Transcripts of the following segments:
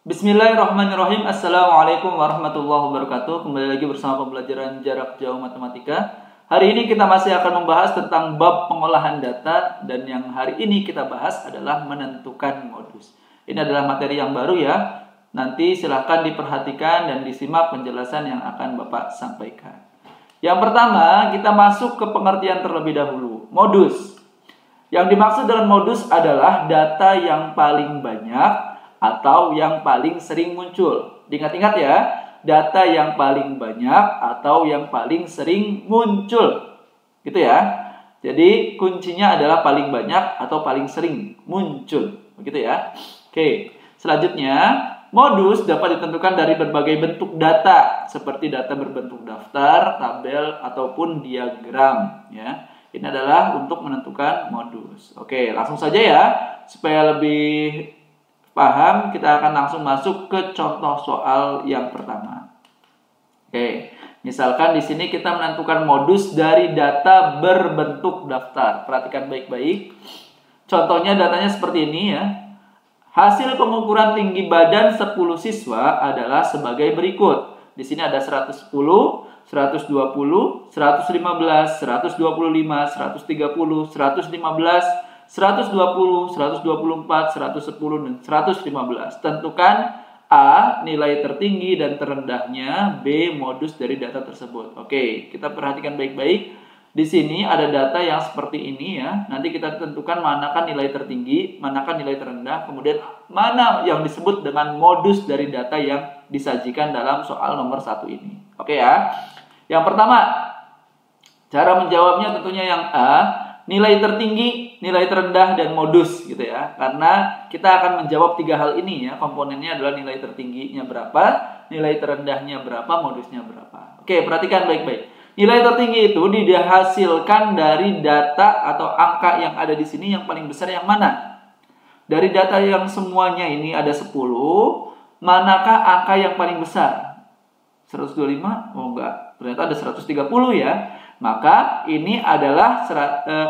Bismillahirrahmanirrahim. Assalamualaikum warahmatullahi wabarakatuh. Kembali lagi bersama pembelajaran jarak jauh matematika. Hari ini kita masih akan membahas tentang bab pengolahan data. Dan yang hari ini kita bahas adalah menentukan modus. Ini adalah materi yang baru ya. Nanti silahkan diperhatikan dan disimak penjelasan yang akan Bapak sampaikan. Yang pertama, kita masuk ke pengertian terlebih dahulu. Modus. Yang dimaksud dengan modus adalah data yang paling banyak atau yang paling sering muncul. Diingat-ingat ya, data yang paling banyak atau yang paling sering muncul. Gitu ya. Jadi kuncinya adalah paling banyak atau paling sering muncul. Begitu ya. Oke, selanjutnya modus dapat ditentukan dari berbagai bentuk data, seperti data berbentuk daftar, tabel, ataupun diagram ya. Ini adalah untuk menentukan modus. Oke, langsung saja ya, supaya lebih paham, kita akan langsung masuk ke contoh soal yang pertama. Oke, misalkan di sini kita menentukan modus dari data berbentuk daftar. Perhatikan baik-baik. Contohnya datanya seperti ini ya. Hasil pengukuran tinggi badan 10 siswa adalah sebagai berikut. Di sini ada 110, 120, 115, 125, 130, 115, 120, 124, 110, dan 115. Tentukan A, nilai tertinggi dan terendahnya, B, modus dari data tersebut. Oke, kita perhatikan baik-baik. Di sini ada data yang seperti ini ya. Nanti kita tentukan manakah nilai tertinggi, manakah nilai terendah, kemudian mana yang disebut dengan modus dari data yang disajikan dalam soal nomor 1 ini. Oke ya. Yang pertama, cara menjawabnya tentunya yang A, nilai tertinggi, nilai terendah, dan modus gitu ya. Karena kita akan menjawab 3 hal ini ya. Komponennya adalah nilai tertingginya berapa, nilai terendahnya berapa, modusnya berapa. Oke, perhatikan baik-baik. Nilai tertinggi itu dihasilkan dari data atau angka yang ada di sini, yang paling besar yang mana? Dari data yang semuanya ini ada 10, manakah angka yang paling besar? 125? Oh enggak, ternyata ada 130 ya. Maka ini adalah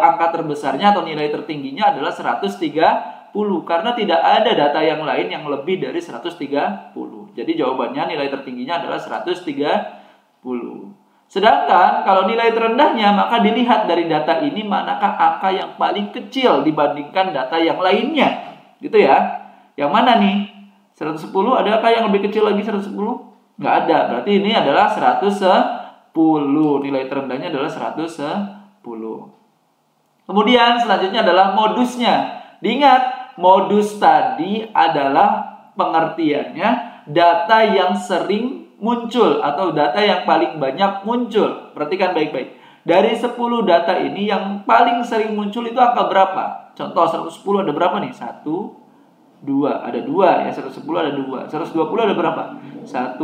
angka terbesarnya atau nilai tertingginya adalah 130. Karena tidak ada data yang lain yang lebih dari 130. Jadi jawabannya nilai tertingginya adalah 130. Sedangkan kalau nilai terendahnya, maka dilihat dari data ini manakah angka yang paling kecil dibandingkan data yang lainnya. Gitu ya. Yang mana nih? 110, adakah yang lebih kecil lagi 110? Nggak ada. Berarti ini adalah 110. Nilai terendahnya adalah 110. Kemudian selanjutnya adalah modusnya. Diingat, modus tadi adalah pengertiannya data yang sering muncul atau data yang paling banyak muncul. Perhatikan baik-baik. Dari 10 data ini yang paling sering muncul itu angka berapa? Contoh 110 ada berapa nih? 1, 2. Ada 2 ya. 110 ada 2. 120 ada berapa? 1,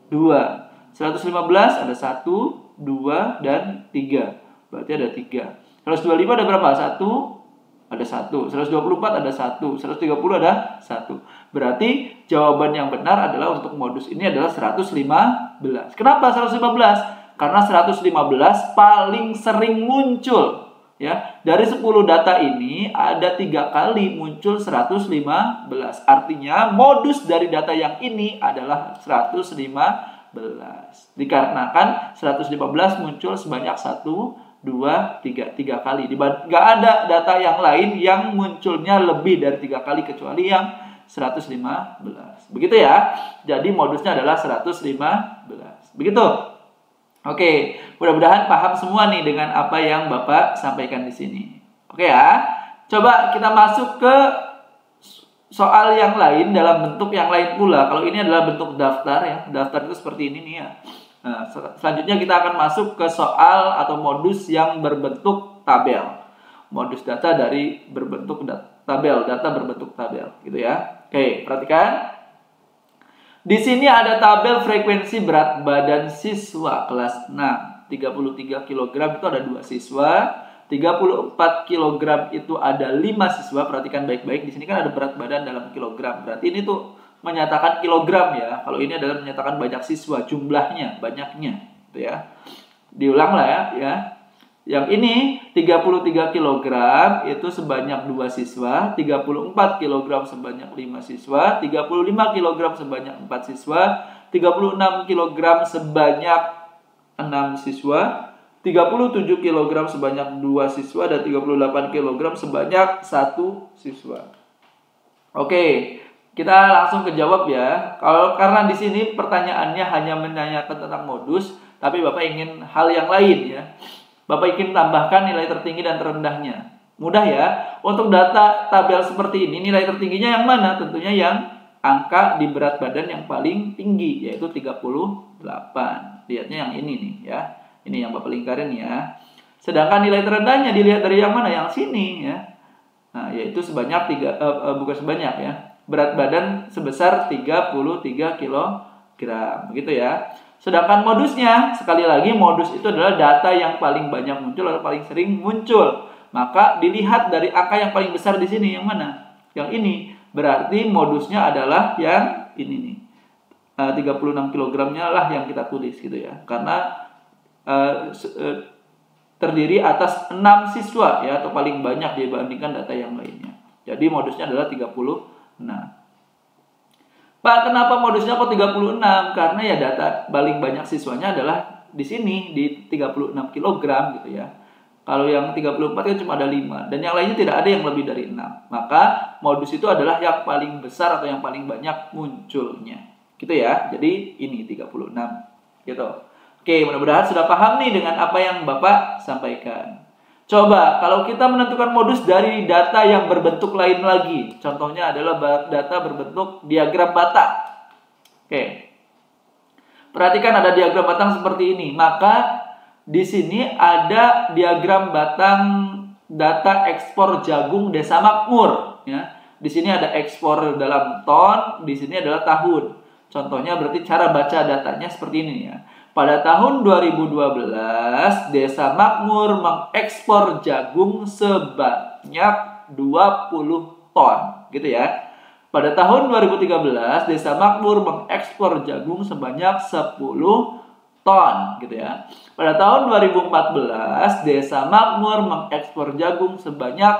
2. 115 ada 1, 2, dan 3. Berarti ada 3. 125 ada berapa? 1, ada 1. 124 ada 1. 130 ada 1. Berarti jawaban yang benar adalah untuk modus ini adalah 115. Kenapa 115? Karena 115 paling sering muncul. Ya, dari 10 data ini ada 3 kali muncul 115. Artinya modus dari data yang ini adalah 115. Dikarenakan 115 muncul sebanyak 1, 2, 3 kali. Nggak ada data yang lain yang munculnya lebih dari 3 kali kecuali yang 115. Begitu ya. Jadi modusnya adalah 115. Begitu. Oke, mudah-mudahan paham semua nih dengan apa yang Bapak sampaikan di sini. Oke ya. Coba kita masuk ke soal yang lain dalam bentuk yang lain pula. Kalau ini adalah bentuk daftar ya. Daftar itu seperti ini nih ya. Nah, selanjutnya kita akan masuk ke soal atau modus yang berbentuk tabel. Modus data dari berbentuk tabel, data berbentuk tabel gitu ya. Oke, perhatikan. Di sini ada tabel frekuensi berat badan siswa kelas 6. 33 kg itu ada 2 siswa. 34 kg itu ada 5 siswa. Perhatikan baik-baik. Di sini kan ada berat badan dalam kilogram. Berarti ini tuh menyatakan kilogram ya. Kalau ini adalah menyatakan banyak siswa, jumlahnya, banyaknya, gitu ya. Diulang lah ya. Yang ini 33 kg itu sebanyak 2 siswa, 34 kg sebanyak 5 siswa, 35 kg sebanyak 4 siswa, 36 kg sebanyak 6 siswa, 37 kg sebanyak 2 siswa, dan 38 kg sebanyak 1 siswa. Oke, kita langsung ke jawab ya. Karena di sini pertanyaannya hanya menanyakan tentang modus, tapi Bapak ingin hal yang lain ya. Bapak ingin tambahkan nilai tertinggi dan terendahnya. Mudah ya. Untuk data tabel seperti ini, nilai tertingginya yang mana? Tentunya yang angka di berat badan yang paling tinggi, yaitu 38. Lihatnya yang ini nih ya. Ini yang Bapak lingkarin ya. Sedangkan nilai terendahnya dilihat dari yang mana? Yang sini ya. Nah, yaitu sebanyak bukan sebanyak ya. Berat badan sebesar 33 kg. Begitu ya. Sedangkan modusnya, sekali lagi modus itu adalah data yang paling banyak muncul atau paling sering muncul. Maka dilihat dari angka yang paling besar di sini yang mana? Yang ini. Berarti modusnya adalah yang ini nih. 36 kg-nya lah yang kita tulis gitu ya. Karena terdiri atas 6 siswa ya, atau paling banyak dibandingkan data yang lainnya. Jadi modusnya adalah 36. Pak, kenapa modusnya kok 36? Karena ya data paling banyak siswanya adalah di sini, di 36 kg gitu ya. Kalau yang 34 kan cuma ada 5. Dan yang lainnya tidak ada yang lebih dari 6. Maka modus itu adalah yang paling besar atau yang paling banyak munculnya. Gitu ya. Jadi ini 36. Gitu. Oke, mudah-mudahan sudah paham nih dengan apa yang Bapak sampaikan. Coba, kalau kita menentukan modus dari data yang berbentuk lain lagi. Contohnya adalah data berbentuk diagram batang. Oke. Perhatikan ada diagram batang seperti ini. Maka di sini ada diagram batang data ekspor jagung Desa Makmur. Ya. Di sini ada ekspor dalam ton, di sini adalah tahun. Contohnya berarti cara baca datanya seperti ini ya. Pada tahun 2012, Desa Makmur mengekspor jagung sebanyak 20 ton, gitu ya. Pada tahun 2013, Desa Makmur mengekspor jagung sebanyak 10 ton, gitu ya. Pada tahun 2014, Desa Makmur mengekspor jagung sebanyak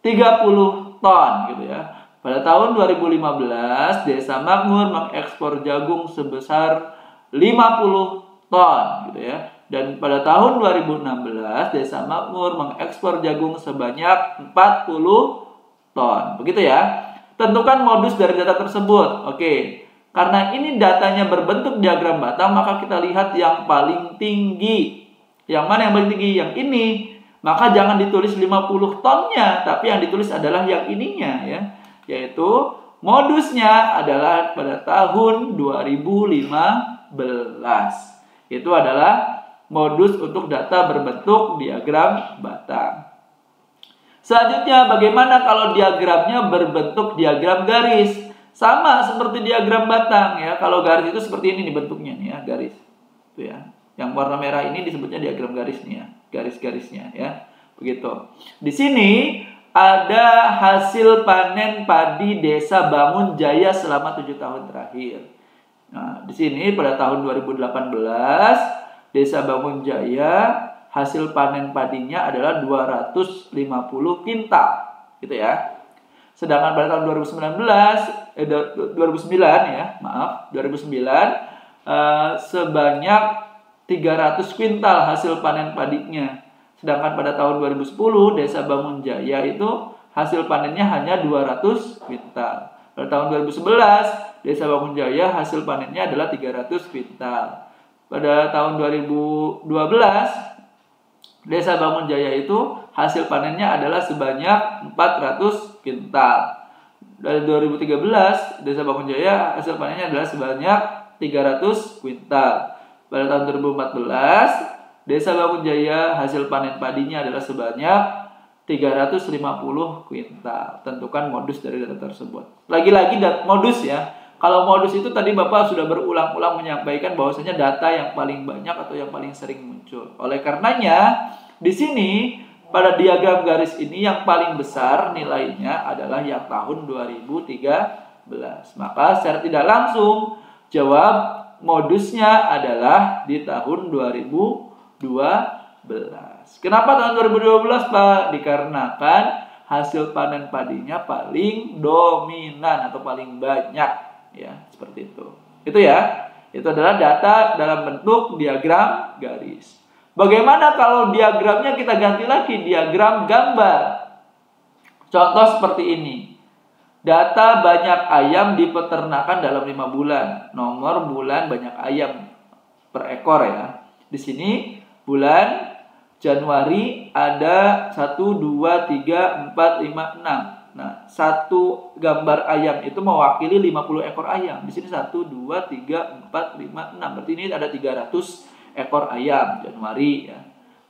30 ton, gitu ya. Pada tahun 2015, Desa Makmur mengekspor jagung sebesar 50 ton gitu ya. Dan pada tahun 2016 Desa Makmur mengekspor jagung sebanyak 40 ton. Begitu ya. Tentukan modus dari data tersebut. Oke. Karena ini datanya berbentuk diagram batang, maka kita lihat yang paling tinggi. Yang mana yang paling tinggi? Yang ini. Maka jangan ditulis 50 tonnya, tapi yang ditulis adalah yang ininya ya. Yaitu modusnya adalah pada tahun 2015. Itu adalah modus untuk data berbentuk diagram batang. Selanjutnya, bagaimana kalau diagramnya berbentuk diagram garis? Sama seperti diagram batang ya. Kalau garis itu seperti ini nih bentuknya nih ya, garis. Itu ya. Yang warna merah ini disebutnya diagram garis nih ya, garis-garisnya ya. Begitu. Di sini ada hasil panen padi Desa Bangun Jaya selama 7 tahun terakhir. Nah, di sini pada tahun 2018 Desa Bangun Jaya hasil panen padinya adalah 250 kintal, gitu ya. Sedangkan pada tahun 2009 ya, maaf, 2009 sebanyak 300 kintal hasil panen padinya. Sedangkan pada tahun 2010 Desa Bangun Jaya itu hasil panennya hanya 200 kintal. Pada tahun 2011 Desa Bangun Jaya hasil panennya adalah 300 kintal. Pada tahun 2012 Desa Bangun Jaya itu hasil panennya adalah sebanyak 400 kintal. Dari 2013 Desa Bangun Jaya hasil panennya adalah sebanyak 300 kintal. Pada tahun 2014 Desa Bangun Jaya hasil panen padinya adalah sebanyak 350 kuintal. Tentukan modus dari data tersebut. Lagi-lagi modus ya. Kalau modus itu tadi Bapak sudah berulang-ulang menyampaikan bahwasanya data yang paling banyak atau yang paling sering muncul. Oleh karenanya, di sini pada diagram garis ini yang paling besar nilainya adalah yang tahun 2013. Maka secara tidak langsung jawab modusnya adalah di tahun 2012. Kenapa tahun 2012, Pak? Dikarenakan hasil panen padinya paling dominan atau paling banyak, ya, seperti itu. Itu ya. Itu adalah data dalam bentuk diagram garis. Bagaimana kalau diagramnya kita ganti lagi diagram gambar? Contoh seperti ini. Data banyak ayam di peternakan dalam 5 bulan. Nomor bulan banyak ayam per ekor ya. Di sini bulan Januari ada 1, 2, 3, 4, 5, 6. Nah, satu gambar ayam itu mewakili 50 ekor ayam. Di sini 1, 2, 3, 4, 5, 6. Berarti ini ada 300 ekor ayam Januari ya.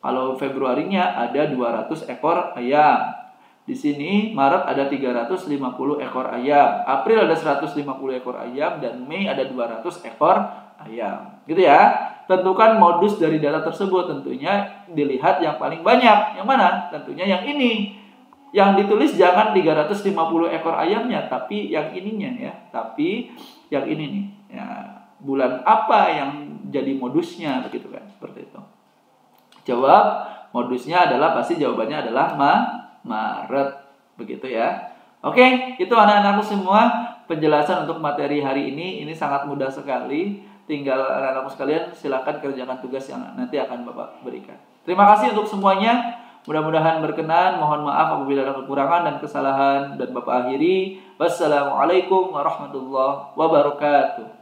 Kalau Februarinya ada 200 ekor ayam. Di sini Maret ada 350 ekor ayam. April ada 150 ekor ayam dan Mei ada 200 ekor ayam. Gitu ya. Tentukan modus dari data tersebut. Tentunya dilihat yang paling banyak. Yang mana? Tentunya yang ini. Yang ditulis jangan 350 ekor ayamnya, tapi yang ininya ya. Tapi yang ini nih. Ya, bulan apa yang jadi modusnya begitu kan? Seperti itu. Jawab modusnya adalah pasti jawabannya adalah Maret. Begitu ya. Oke, itu anak-anakku semua penjelasan untuk materi hari ini. Ini sangat mudah sekali. Tinggal anak-anakku sekalian silakan kerjakan tugas yang nanti akan Bapak berikan. Terima kasih untuk semuanya. Mudah-mudahan berkenan. Mohon maaf apabila ada kekurangan dan kesalahan dan Bapak akhiri. Wassalamualaikum warahmatullahi wabarakatuh.